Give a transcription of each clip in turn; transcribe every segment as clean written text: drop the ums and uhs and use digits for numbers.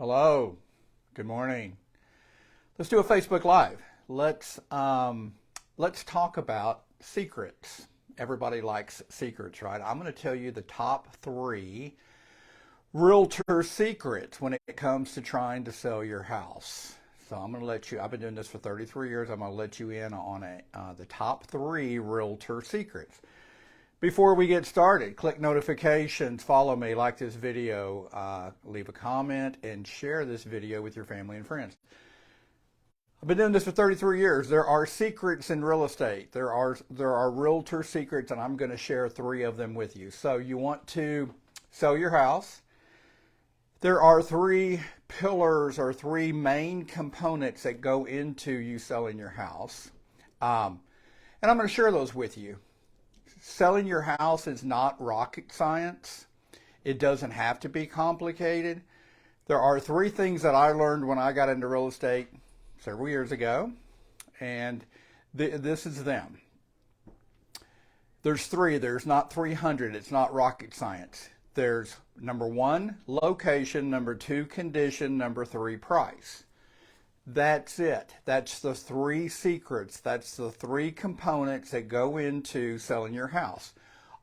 Hello, good morning. Let's do a Facebook Live. Let's talk about secrets. Everybody likes secrets, right? I'm going to tell you the top 3 realtor secrets when it comes to trying to sell your house. So I'm going to let you, I've been doing this for 33 years. I'm going to let you in on the top 3 realtor secrets. Before we get started, click notifications, follow me, like this video, leave a comment, and share this video with your family and friends. I've been doing this for 33 years. There are secrets in real estate. There are realtor secrets, and I'm going to share 3 of them with you. So you want to sell your house. There are 3 pillars or 3 main components that go into you selling your house. And I'm going to share those with you. Selling your house is not rocket science. It doesn't have to be complicated. There are 3 things that I learned when I got into real estate several years ago, and this is them. There's 3. There's not 300. It's not rocket science. There's number 1, location, number 2, condition, number 3, price. That's it. That's the 3 secrets. That's the 3 components that go into selling your house.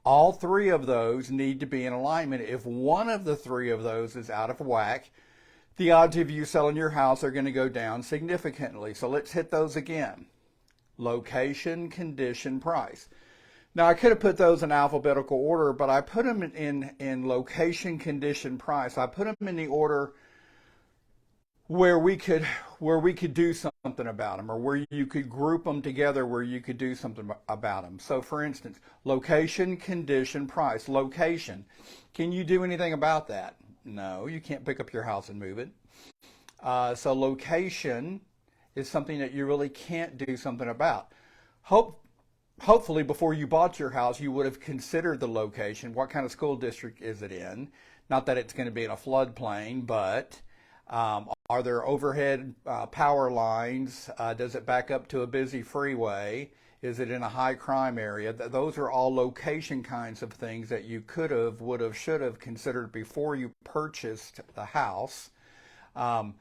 All 3 of those need to be in alignment. If one of the 3 of those is out of whack, the odds of you selling your house are going to go down significantly. So let's hit those again. Location, condition, price. Now I could have put those in alphabetical order, but I put them in location, condition, price. I put them in the order where we could do something about them, or where you could group them together where you could do something about them. So for instance, location, condition, price. Location. Can you do anything about that? No, you can't pick up your house and move it. So location is something that you really can't do something about. Hopefully before you bought your house, you would have considered the location. What kind of school district is it in? Not that it's going to be in a floodplain, but are there overhead power lines? Does it back up to a busy freeway? Is it in a high crime area? Those are all location kinds of things that you could have, would have, should have considered before you purchased the house. But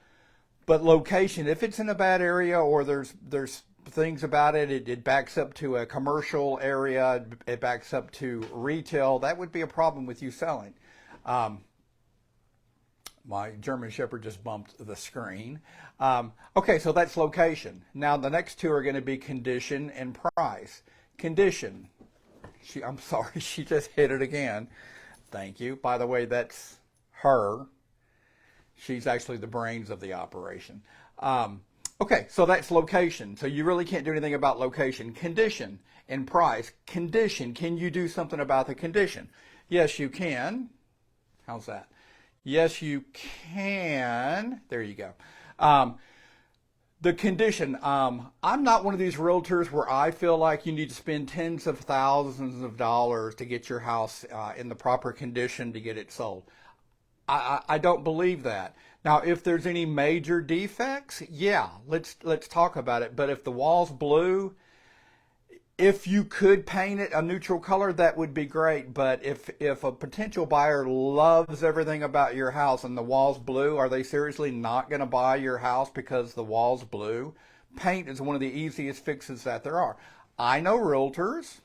location, if it's in a bad area or there's things about it, it backs up to a commercial area, it backs up to retail, that would be a problem with you selling. My German Shepherd just bumped the screen. Okay, so that's location. Now the next 2 are going to be condition and price. Condition. I'm sorry, she just hit it again. Thank you. By the way, that's her. She's actually the brains of the operation. Okay, so that's location. So you really can't do anything about location. Condition and price. Condition. Can you do something about the condition? Yes, you can. How's that? Yes, you can. There you go. The condition. I'm not one of these realtors where I feel like you need to spend tens of thousands of dollars to get your house in the proper condition to get it sold. I don't believe that. Now, if there's any major defects, yeah, let's talk about it. But if the wall's blue, if you could paint it a neutral color, that would be great. But if a potential buyer loves everything about your house and the wall's blue, are they seriously not going to buy your house because the wall's blue? Paint is one of the easiest fixes that there are. I know realtors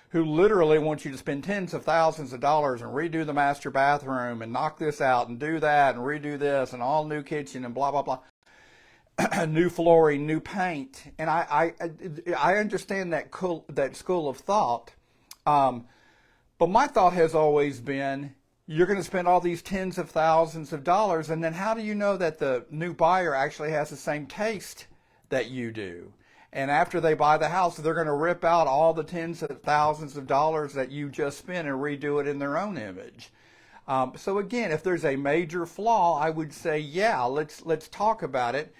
who literally want you to spend tens of thousands of dollars and redo the master bathroom and knock this out and do that and redo this and all new kitchen and blah, blah, blah. New flooring, new paint, and I understand that school of thought, but my thought has always been, you're going to spend all these tens of thousands of dollars, and then how do you know that the new buyer actually has the same taste that you do? And after they buy the house, they're going to rip out all the tens of thousands of dollars that you just spent and redo it in their own image. So again, if there's a major flaw, I would say, yeah, let's talk about it.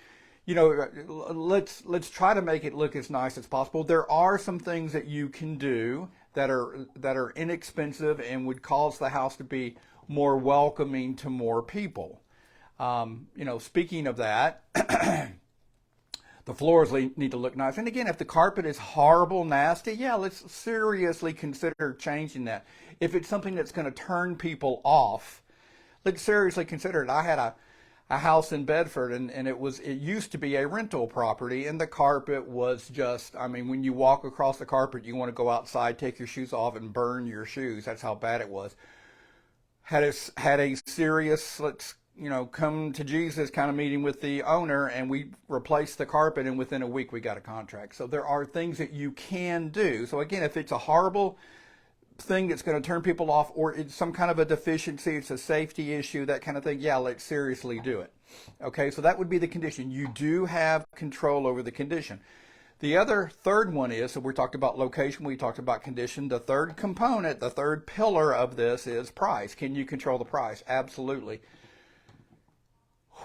You know, let's try to make it look as nice as possible. There are some things that you can do that are inexpensive and would cause the house to be more welcoming to more people. You know, speaking of that, the floors need to look nice. And again, if the carpet is horrible, nasty, yeah, let's seriously consider changing that. If it's something that's going to turn people off, let's seriously consider it. I a house in Bedford, and it used to be a rental property, and the carpet was just, I mean, when you walk across the carpet, you want to go outside, take your shoes off, and burn your shoes. That's how bad it was. Had a serious, let's come to Jesus kind of meeting with the owner, and we replaced the carpet, and within a week we got a contract. So there are things that you can do. So again, if it's a horrible thing that's going to turn people off, or it's some kind of a deficiency, it's a safety issue, that kind of thing, yeah, let's seriously do it. Okay, so that would be the condition. You do have control over the condition. The other third one is, so we talked about location, we talked about condition. The third component, the third pillar of this is price. Can you control the price? Absolutely.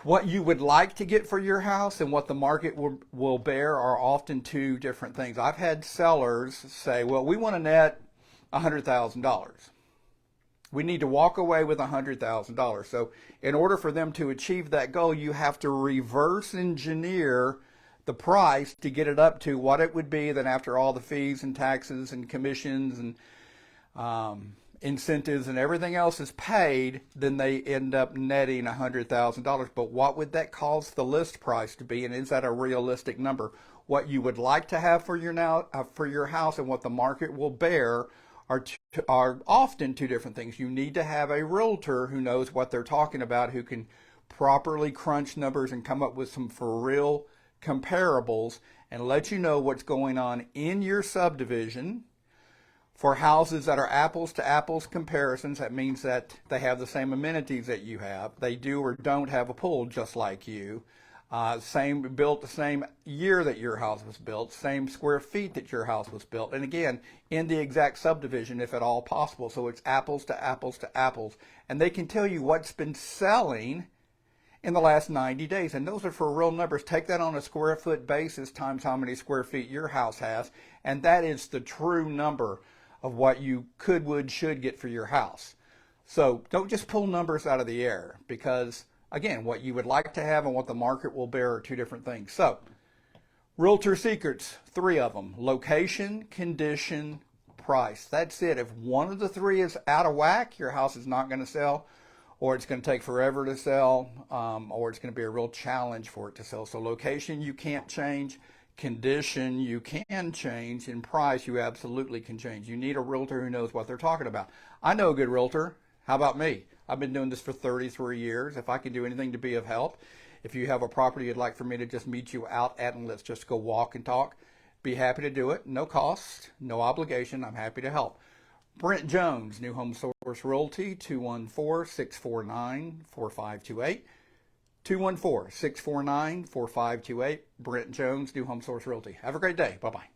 What you would like to get for your house and what the market will bear are often two different things. I've had sellers say, well, we want to net $100,000. We need to walk away with $100,000. So in order for them to achieve that goal, you have to reverse engineer the price to get it up to what it would be then after all the fees and taxes and commissions and incentives and everything else is paid, then they end up netting $100,000. But what would that cause the list price to be, and is that a realistic number? What you would like to have for your house and what the market will bear are often two different things. You need to have a realtor who knows what they're talking about, who can properly crunch numbers and come up with some for real comparables and let you know what's going on in your subdivision. For houses that are apples to apples comparisons, that means that they have the same amenities that you have. They do or don't have a pool just like you. Built the same year that your house was built, same square feet that your house was built. And again, in the exact subdivision, if at all possible. So it's apples to apples to apples. And they can tell you what's been selling in the last 90 days. And those are for real numbers. Take that on a square foot basis times how many square feet your house has. And that is the true number of what you should get for your house. So don't just pull numbers out of the air, because again, what you would like to have and what the market will bear are two different things. So Realtor Secrets, 3 of them: location, condition, price. That's it. If one of the 3 is out of whack, your house is not going to sell, or it's going to take forever to sell, or it's going to be a real challenge for it to sell. So location you can't change, condition you can change, and price you absolutely can change. You need a realtor who knows what they're talking about. I know a good realtor. How about me? I've been doing this for 33 years. If I can do anything to be of help, if you have a property you'd like for me to just meet you out at and let's just go walk and talk, be happy to do it. No cost, no obligation. I'm happy to help. Brent Jones, New Home Source Realty, 214-649-4528. 214-649-4528. Brent Jones, New Home Source Realty. Have a great day. Bye-bye.